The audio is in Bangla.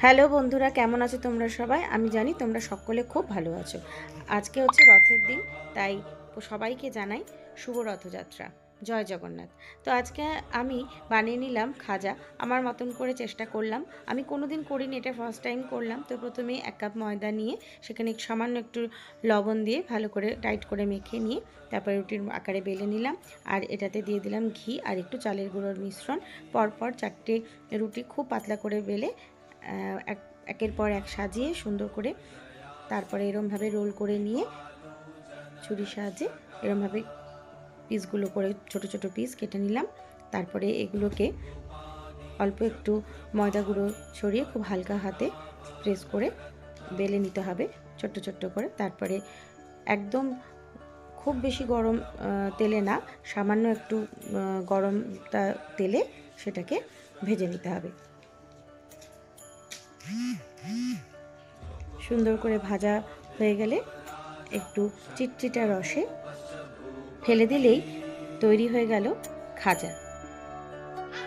হ্যালো বন্ধুরা, কেমন আছো তোমরা সবাই? আমি জানি তোমরা সকলে খুব ভালো আছো। আজকে হচ্ছে রথের দিন, তাই সবাইকে জানাই শুভ রথযাত্রা। জয় জগন্নাথ। তো আজকে আমি বানিয়ে নিলাম খাজা। আমার মতন করে চেষ্টা করলাম। আমি কোনোদিন করিনি, এটা ফার্স্ট টাইম করলাম। তো প্রথমে 1 কাপ ময়দা নিয়ে সেখানে সামান্য একটু লবণ দিয়ে ভালো করে টাইট করে মেখে নিয়ে তারপরে রুটির আকারে বেলে নিলাম। আর এটাতে দিয়ে দিলাম ঘি আর একটু চালের গুঁড়োর মিশ্রণ। পরপর 4টে রুটি খুব পাতলা করে বেলে একের পর এক সাজিয়ে সুন্দর করে তারপরে এরমভাবে রোল করে নিয়ে ছুরির সাহায্যে এরমভাবে পিসগুলো করে ছোট ছোট পিস কেটে নিলাম। তারপরে এগুলোকে অল্প একটু ময়দা গুঁড়ো ছড়িয়ে খুব হালকা হাতে প্রেস করে বেলে নিতে হবে ছোট্ট ছোট্ট করে। তারপরে একদম খুব বেশি গরম তেলে না, সামান্য একটু গরম তেলে সেটাকে ভেজে নিতে হবে। সুন্দর করে ভাজা হয়ে গেলে একটু চিটচিটা রসে ফেলে দিলেই তৈরি হয়ে গেল খাজা।